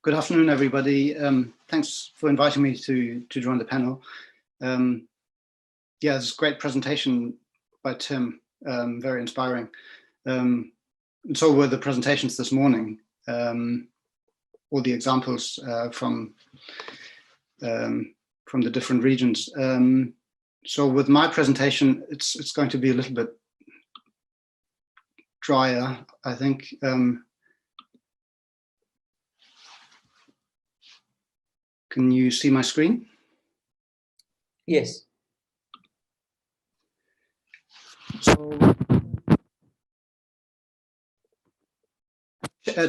Good afternoon, everybody. Thanks for inviting me to join the panel. Yeah, it's a great presentation by Tim, very inspiring. And so were the presentations this morning, all the examples from the different regions. So with my presentation, it's going to be a little bit drier, I think. Can you see my screen? Yes. So,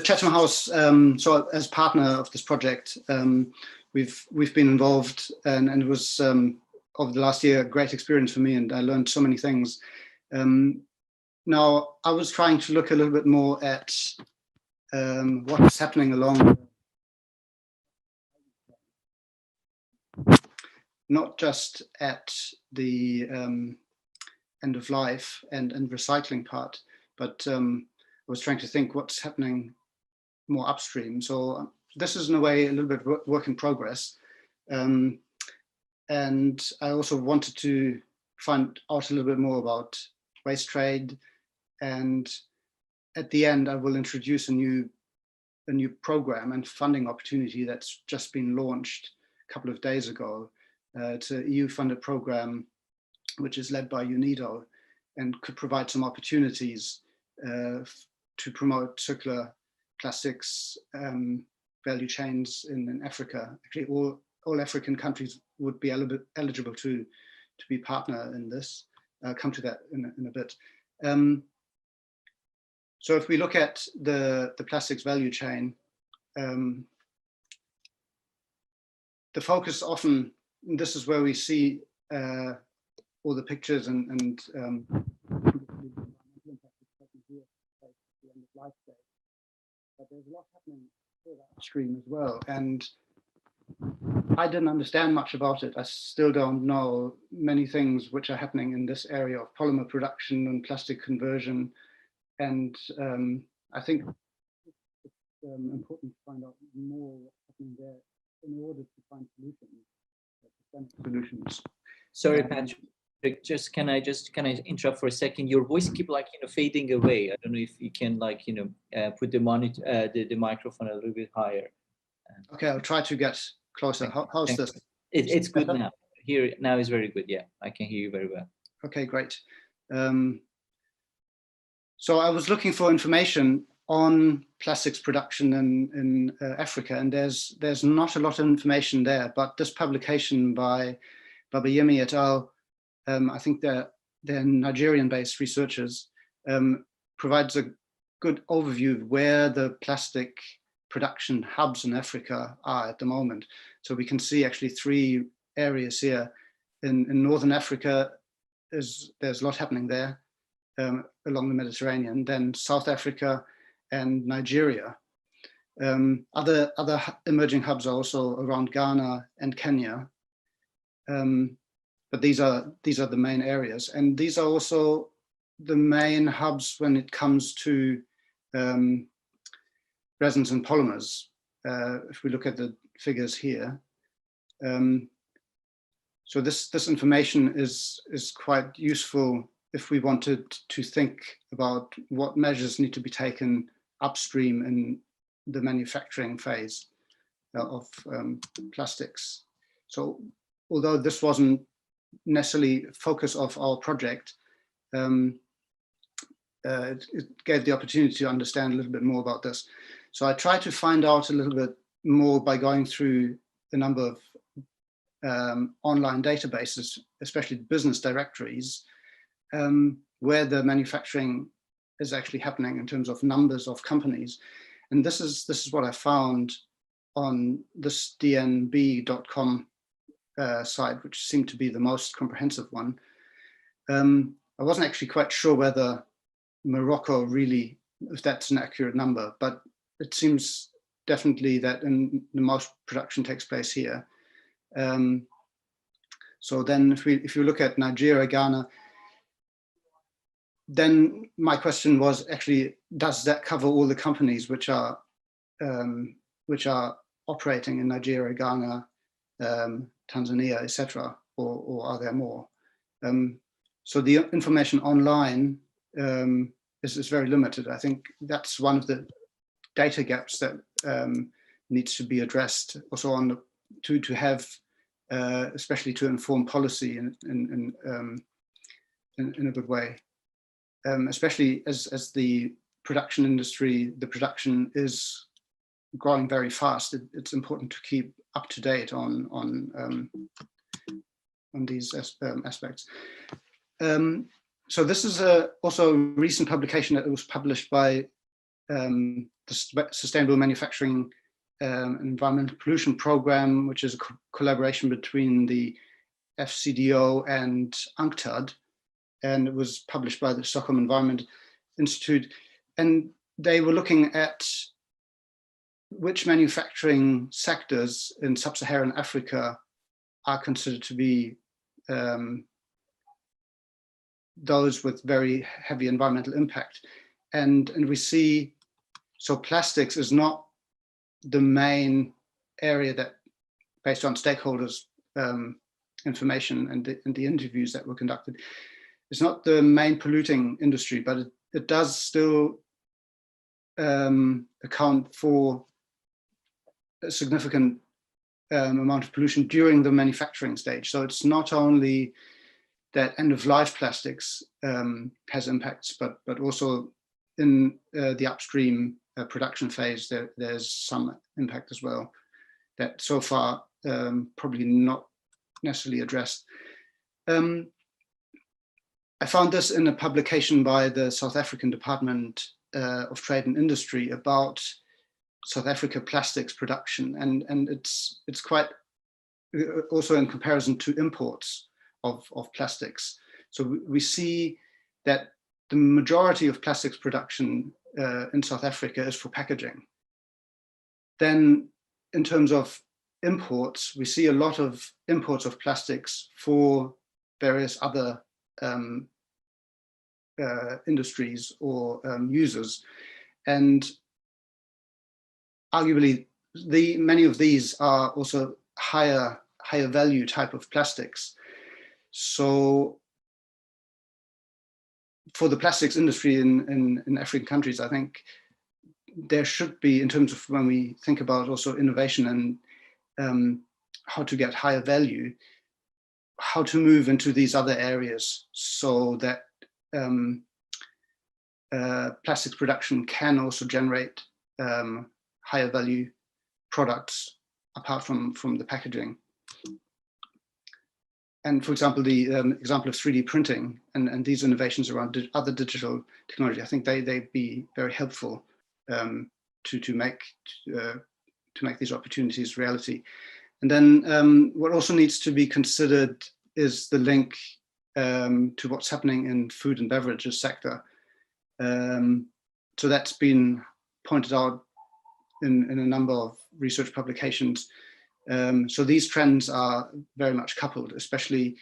Chatham House, so as partner of this project, we've been involved, and it was over the last year a great experience for me, and I learned so many things. Now, I was trying to look a little bit more at what's happening along, not just at the end of life and recycling part, but I was trying to think what's happening more upstream. So this is in a way a little bit work in progress. And I also wanted to find out a little bit more about waste trade. And at the end, I will introduce a new program and funding opportunity that's just been launched a couple of days ago. It's an EU-funded program which is led by UNIDO and could provide some opportunities to promote circular plastics value chains in Africa. Actually, all African countries would be eligible to be partner in this. I'll come to that in a bit. So if we look at the plastics value chain, the focus often, this is where we see all the pictures and but there's a lot happening upstream as well, and I didn't understand much about it. I still don't know many things which are happening in this area of polymer production and plastic conversion, and I think it's important to find out more what's happening there in order to find solutions. Sorry, Patrick. Just can I interrupt for a second? Your voice keep fading away. I don't know if you can put the monitor, the microphone a little bit higher. Okay, I'll try to get closer. How's this? It's good now. Here now is very good. Yeah, I can hear you very well. Okay, great. So I was looking for information on plastics production in Africa, and there's not a lot of information there. But this publication by Babayemi et al. I think they're Nigerian-based researchers, provides a good overview of where the plastic production hubs in Africa are at the moment. So we can see actually 3 areas here. In Northern Africa, there's a lot happening there along the Mediterranean, then South Africa and Nigeria. Other emerging hubs are also around Ghana and Kenya. But these are the main areas, and these are also the main hubs when it comes to resins and polymers. If we look at the figures here, so this information is quite useful if we wanted to think about what measures need to be taken upstream in the manufacturing phase of plastics. So although this wasn't necessarily focus of our project, it gave the opportunity to understand a little bit more about this. So I tried to find out a little bit more by going through a number of online databases, especially business directories, where the manufacturing is actually happening in terms of numbers of companies. And this is what I found on this dnb.com site, which seemed to be the most comprehensive one. I wasn't actually quite sure whether Morocco really, if that's an accurate number, but it seems definitely that the most production takes place here. So then if you look at Nigeria, Ghana, then my question was actually, does that cover all the companies which are operating in Nigeria, Ghana, Tanzania, etc., or are there more? So the information online is very limited. I think that's one of the data gaps that needs to be addressed also on to have, especially to inform policy in a good way, especially as the production industry, the production is growing very fast. It's important to keep up to date on these aspects. So this is also a recent publication that was published by the Sustainable Manufacturing and Environmental Pollution Program, which is a collaboration between the FCDO and UNCTAD, and it was published by the Stockholm Environment Institute. And they were looking at which manufacturing sectors in sub-Saharan Africa are considered to be those with very heavy environmental impact. And we see, so plastics is not the main area that, based on stakeholders' information and the interviews that were conducted, it's not the main polluting industry, but it does still account for a significant amount of pollution during the manufacturing stage. So it's not only that end-of-life plastics has impacts, but also in the upstream production phase, there's some impact as well that so far probably not necessarily addressed. I found this in a publication by the South African Department of Trade and Industry about South Africa plastics production, and it's quite also in comparison to imports of plastics. So we see that the majority of plastics production in South Africa is for packaging. Then in terms of imports, we see a lot of imports of plastics for various other industries or users. And arguably, many of these are also higher value type of plastics. So for the plastics industry in African countries, I think there should be, in terms of when we think about also innovation and how to get higher value, how to move into these other areas so that plastics production can also generate higher value products apart from the packaging. And for example, the example of 3D printing and these innovations around other digital technology, I think they'd be very helpful to make these opportunities reality. And then what also needs to be considered is the link to what's happening in food and beverages sector. So that's been pointed out in a number of research publications. So these trends are very much coupled, especially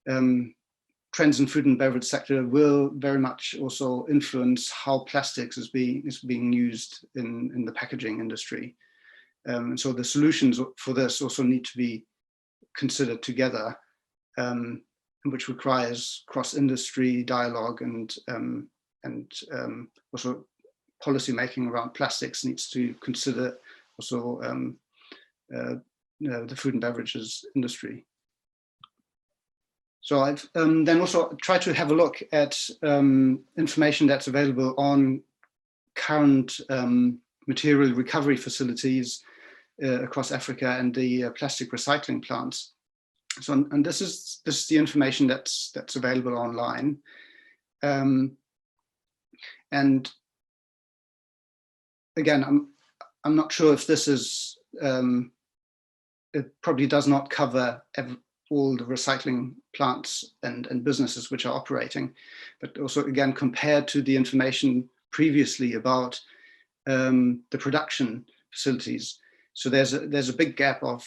trends in food and beverage sector will very much also influence how plastics is being used in the packaging industry. And so the solutions for this also need to be considered together, which requires cross-industry dialogue and also policy making around plastics needs to consider also the food and beverages industry. So I've then also tried to have a look at information that's available on current material recovery facilities across Africa and the plastic recycling plants. So, and this is the information that's available online, and again, I'm not sure if this is it probably does not cover all the recycling plants and businesses which are operating, but also again compared to the information previously about the production facilities. So there's a big gap of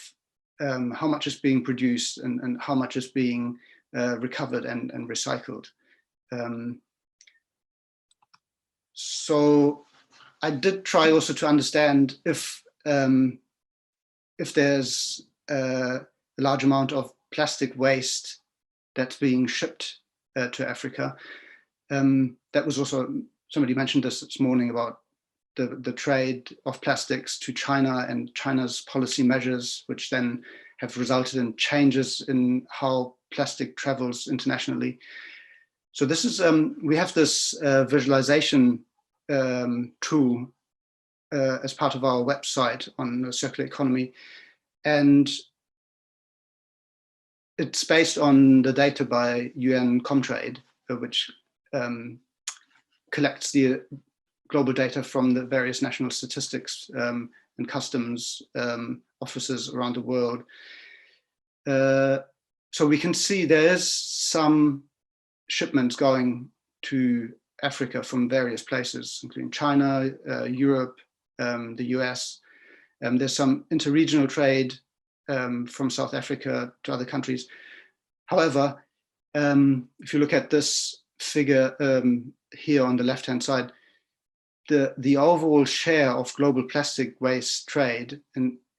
how much is being produced and how much is being recovered and recycled. So I did try also to understand if if there's a large amount of plastic waste that's being shipped to Africa. That was also, somebody mentioned this morning about the trade of plastics to China and China's policy measures, which then have resulted in changes in how plastic travels internationally. So this is, we have this visualization tool as part of our website on the circular economy. And it's based on the data by UN Comtrade, which collects the global data from the various national statistics and customs offices around the world. So we can see there's some shipments going to Africa from various places, including China, Europe, the US. There's some interregional trade from South Africa to other countries. However, if you look at this figure here on the left-hand side, the overall share of global plastic waste trade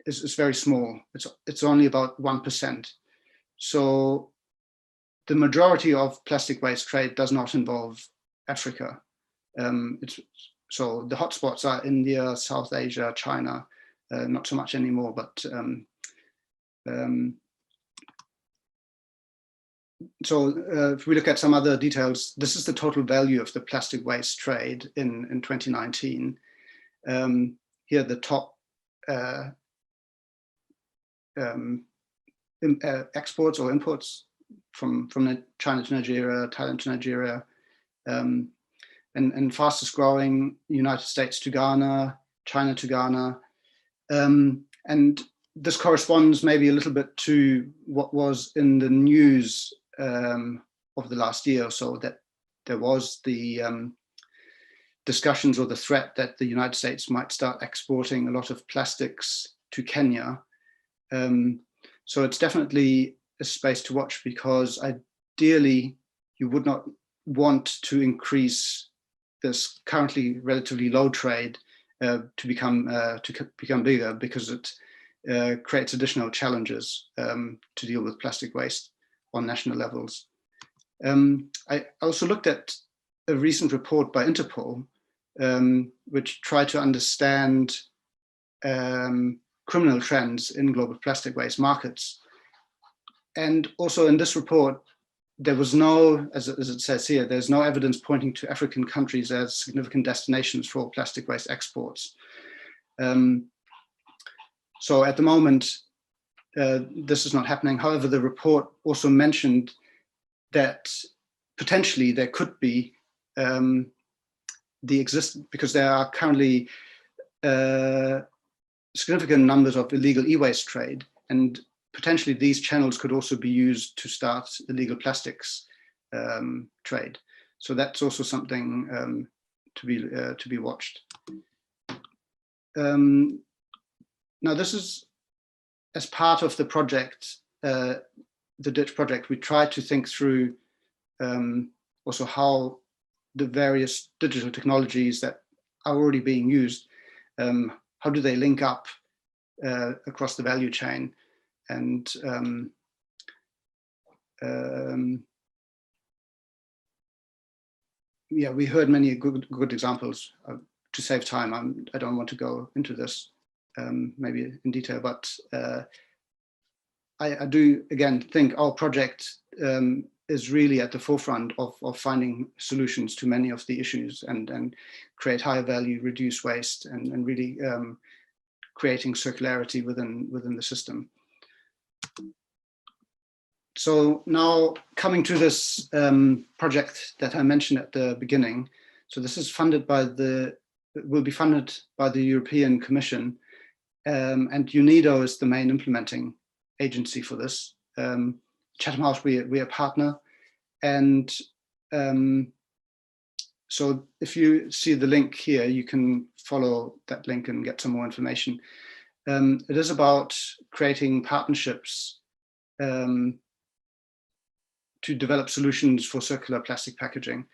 is very small. It's only about 1%. So the majority of plastic waste trade does not involve Africa. So the hotspots are India, South Asia, China, not so much anymore, but so if we look at some other details, this is the total value of the plastic waste trade in 2019. Here the top exports or imports from China to Nigeria, Thailand to Nigeria, and fastest growing United States to Ghana, China to Ghana. And this corresponds maybe a little bit to what was in the news of the last year or so, that there was the discussions or the threat that the United States might start exporting a lot of plastics to Kenya. So it's definitely a space to watch, because ideally you would not want to increase this currently relatively low trade to become bigger, because it creates additional challenges to deal with plastic waste on national levels. I also looked at a recent report by Interpol, which tried to understand criminal trends in global plastic waste markets. And also in this report, there was no, as it says here, there's no evidence pointing to African countries as significant destinations for plastic waste exports. So at the moment, this is not happening. However, the report also mentioned that potentially there could be because there are currently significant numbers of illegal e-waste trade, and potentially these channels could also be used to start illegal plastics trade. So that's also something to be watched. Now this is as part of the project, the Ditch project. We tried to think through also how the various digital technologies that are already being used, how do they link up across the value chain. And yeah, we heard many good examples. To save time, I don't want to go into this maybe in detail, but I do again think our project is really at the forefront of finding solutions to many of the issues, and create higher value, reduce waste, and really creating circularity within the system. So now coming to this project that I mentioned at the beginning. So this is funded by will be funded by the European Commission, and UNIDO is the main implementing agency for this. Chatham House, we're a partner, and so if you see the link here, you can follow that link and get some more information. It is about creating partnerships to develop solutions for circular plastic packaging.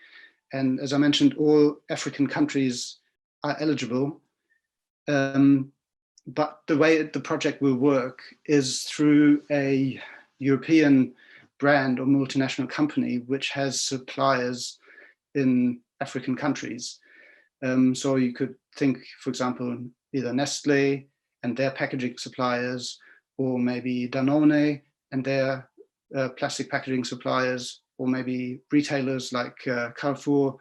And as I mentioned, all African countries are eligible. but the way the project will work is through a European brand or multinational company which has suppliers in African countries. So you could think, for example, either Nestle and their packaging suppliers, or maybe Danone and their plastic packaging suppliers, or maybe retailers like Carrefour.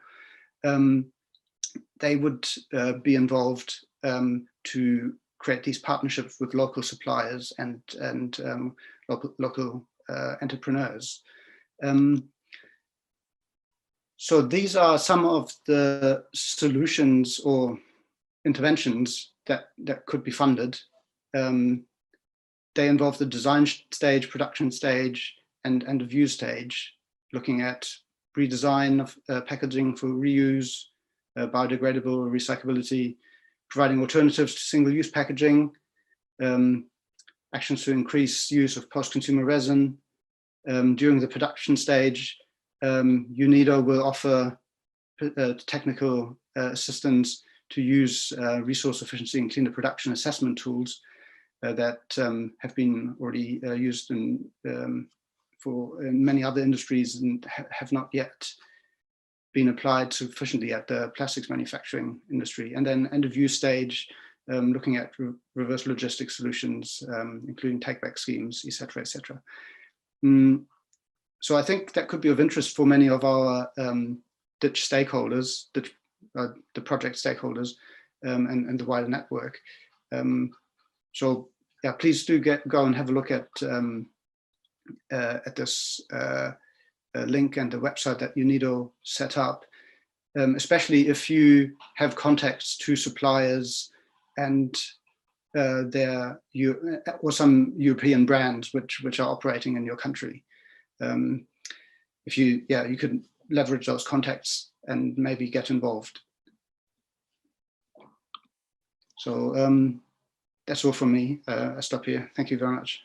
They would be involved to create these partnerships with local suppliers and local entrepreneurs. So these are some of the solutions or interventions that could be funded. They involve the design stage, production stage, and end of use stage, looking at redesign of packaging for reuse, biodegradable recyclability, providing alternatives to single-use packaging, actions to increase use of post-consumer resin. During the production stage, UNIDO will offer technical assistance to use resource efficiency and cleaner production assessment tools that have been already used in many other industries and have not yet been applied sufficiently at the plastics manufacturing industry. And then end of use stage, looking at reverse logistics solutions, including take-back schemes, et cetera, et cetera. So I think that could be of interest for many of our Dutch stakeholders, the project stakeholders, and the wider network. So yeah, please do go and have a look at this link and the website that UNIDO set up, especially if you have contacts to suppliers and or some European brands which are operating in your country. If you could leverage those contacts and maybe get involved. So that's all from me. I stop here. Thank you very much.